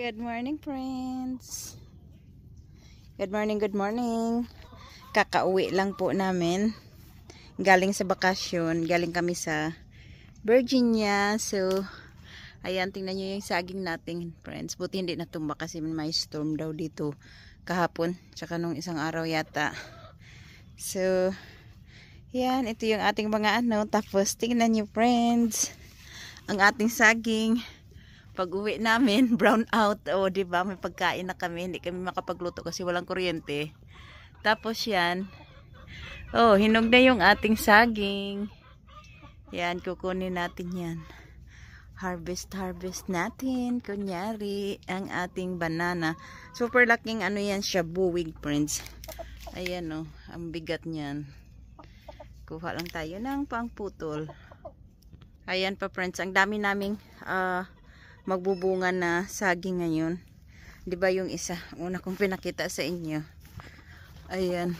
Good morning, friends. Good morning, good morning. Kakauwi lang po namin. Galing sa bakasyon. Galing kami sa Virginia. So, ayan, tingnan nyo yung saging natin, friends. Buti hindi natumba kasi may storm daw dito kahapon. Tsaka nung isang araw yata. So, yan, ito yung ating mga ano. Tapos, tingnan nyo, friends. Ang ating saging. Pag uwi namin, brown out. O, diba? May pagkain na kami. Hindi kami makapagluto kasi walang kuryente. Tapos yan. Oh, hinog na yung ating saging. Yan, kukunin natin yan. Harvest natin. Kunyari, ang ating banana. Super laking ano yan siya, buwig, friends. Ayan o, ang bigat niyan. Kuha lang tayo ng pangputol. Ayan pa, friends. Ang dami naming magbubunga na saging ngayon. 'Di ba yung isa una kong pinakita sa inyo? Ayan.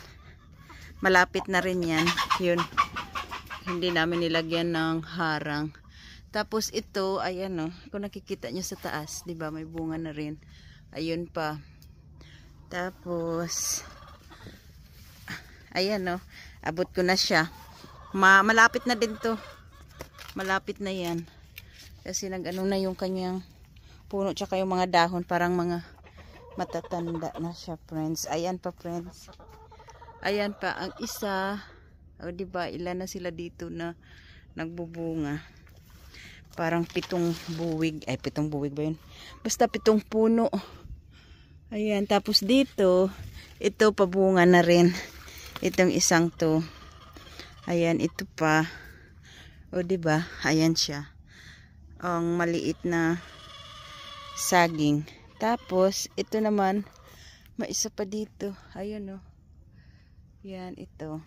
Malapit na rin 'yan. 'Yun. Hindi namin nilagyan ng harang. Tapos ito, ayan oh, kung nakikita nyo sa taas, 'di ba? May bunga na rin. Ayun pa. Tapos ayan oh, abot ko na siya. Malapit na din 'to. Malapit na 'yan. Kasi nag-ano na yung kanyang puno tsaka yung mga dahon parang mga matatanda na siya, friends. Ayan pa, friends. Ayan pa ang isa. O diba, ilan na sila dito na nagbubunga. Parang 7 buwig. Ay, 7 buwig ba yun? Basta 7 puno. Ayan, tapos dito, ito pabunga na rin. Itong isang to. Ayan, ito pa. O diba, ayan siya. Ang maliit na saging. Tapos, ito naman, may isa pa dito. Ayun o. Yan, ito.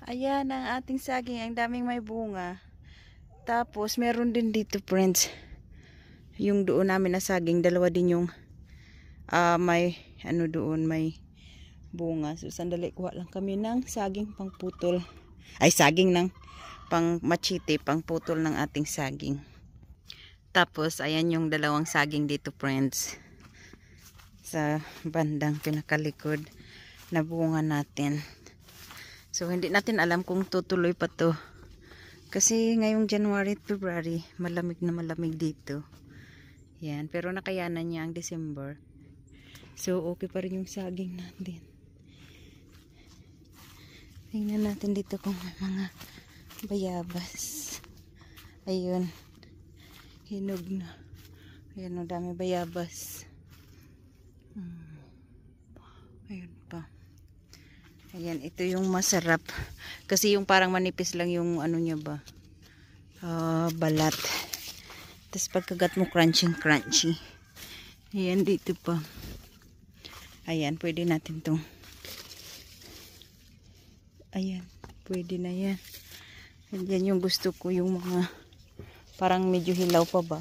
Ayan ang ating saging. Ang daming may bunga. Tapos, meron din dito, friends. Yung doon namin na saging. Dalawa din yung may, ano doon, may bunga. So, sandali, kuha lang kami ng saging pang putol. Ay, saging ng pang machete, pang putol ng ating saging. Tapos, ayan yung dalawang saging dito, friends. Sa bandang pinakalikod na bunga natin. So, hindi natin alam kung tutuloy pa to. Kasi ngayong January at February, malamig na malamig dito. Yan, pero nakayanan niya ang December. So, okay pa rin yung saging natin. Tingnan natin dito kung may mga bayabas. Ayun. Hinog na. Ayan o, dami bayabas. Ayun pa. Ayan, ito yung masarap. Kasi yung parang manipis lang yung ano niya ba. Balat. Tapos pagkagat mo, crunchy. Ayan, dito pa. Ayan, pwede natin tong. Ayan, pwede na yan. Yan yung gusto ko, yung mga parang medyo hilaw pa ba.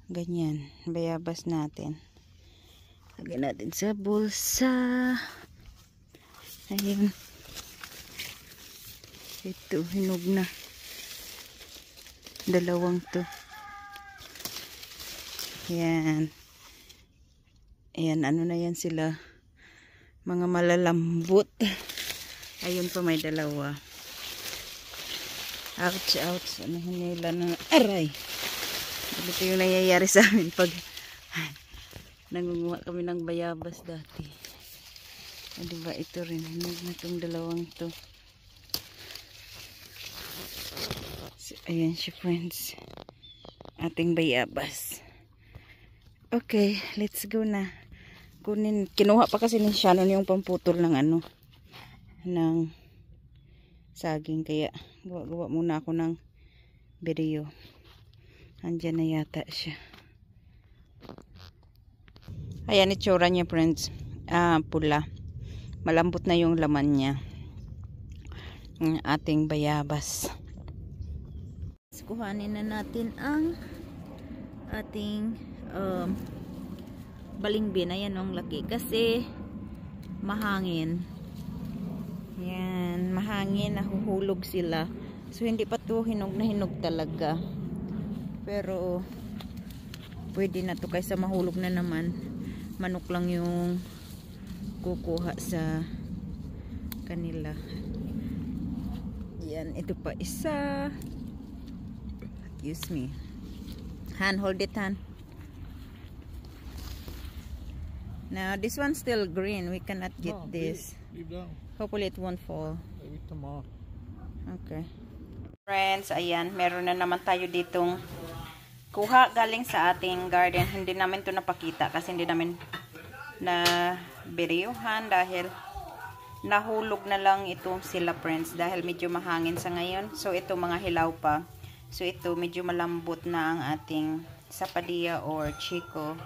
Ganyan, bayabas natin. Lagyan natin sa bulsa. Ayun. Ito, hinog na. Dalawang to. Yan. Ayan, ano na yan sila. Mga malalambot. Ayun pa, may dalawa. Ouch. Ano hinila na. Aray. Ito yung nangyayari sa amin pag nangunguha kami ng bayabas dati. O, diba ito rin. Hinog na itong dalawang to. So, ayan siya, friends. Ating bayabas. Okay, let's go na. Kinuha pa kasi ni Shannon yung pamputol ng ano. Ng saging, kaya gawa muna ako ng video. Andyan na yata siya. Ayan itsura niya, friends. Pula. Malambot na yung laman niya. Ang ating bayabas. Kuhanin na natin ang ating balingbin. Ayan ang laki. Kasi mahangin. Yan, mahangin, nahuhulog sila. So, hindi pa to hinog na hinog talaga. Pero, Pwede na to kaysa mahulog na naman. Manok lang yung kukuha sa kanila. Yan, ito pa isa. Excuse me. Han, hold it, Han. Now, this one's still green. We cannot get this. Leave down. Hopefully, it won't fall. Maybe tomorrow. Okay. Friends, ayan. Meron na naman tayo ditong kuha galing sa ating garden. Hindi namin to napakita kasi hindi namin na videohan dahil nahulog na lang ito sila, friends. Dahil medyo mahangin sa ngayon. So, ito mga hilaw pa. So, ito medyo malambot na ang ating sapadilla or chico.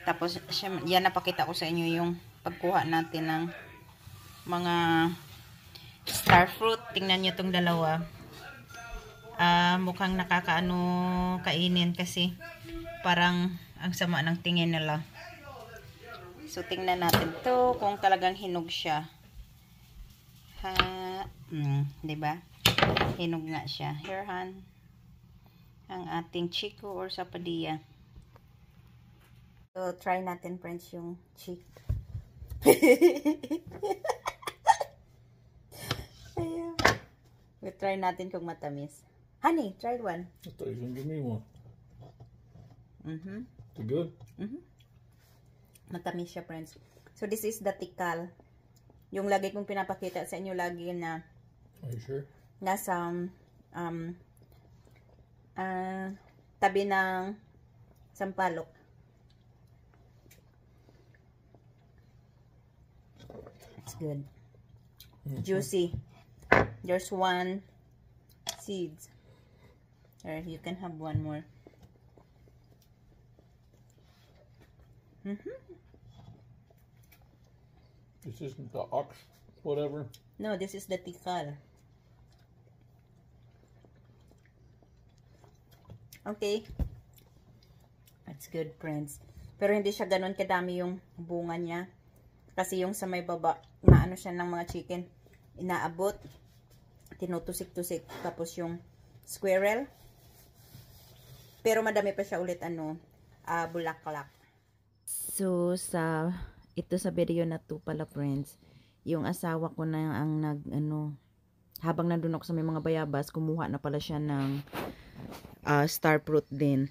Tapos, yan napakita ko sa inyo yung pagkuha natin ng mga star fruit. Tingnan nyo itong dalawa. Mukhang nakakaano kainin kasi parang ang sama ng tingin nila. So, tingnan natin to kung talagang hinog siya. Diba? Hinog nga siya. Here, Han. Ang ating chico or sapadilla. So, try natin, friends, yung chick. Ayan. We'll try natin kung matamis. Honey, try one. I thought you were going to give me one. Is it good? Matamis siya, friends. So, this is the tikal. Yung lagi kong pinapakita sa inyo lagi na Are you sure? nasa tabi ng sampalok. It's good. Juicy. There's one seeds. Or you can have one more. This isn't the ox, whatever. No, this is the tikal. Okay. That's good, friends. Pero hindi siya ganun kadami yung bunga niya. Kasi yung sa may baba, na ano siya ng mga chicken, inaabot, tinutusik-tusik. Tapos yung squirrel. Pero madami pa siya ulit, bulaklak. So, ito sa video na to pala, friends, yung asawa ko na ang habang nandun ako sa may mga bayabas, kumuha na pala siya ng star fruit din.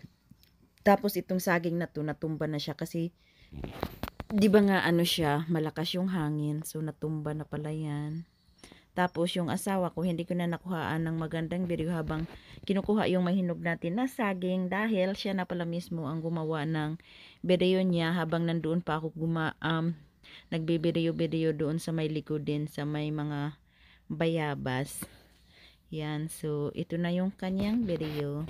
Tapos itong saging na to, natumba na siya kasi di ba nga siya, malakas yung hangin. So, natumba na pala yan. Tapos, yung asawa ko, hindi ko na nakuhaan ng magandang video habang kinukuha yung mahinog natin na saging dahil siya na pala mismo ang gumawa ng video niya habang nandoon pa ako nagbe-video doon sa may likod din, sa may mga bayabas. Yan. So, ito na yung kanyang video.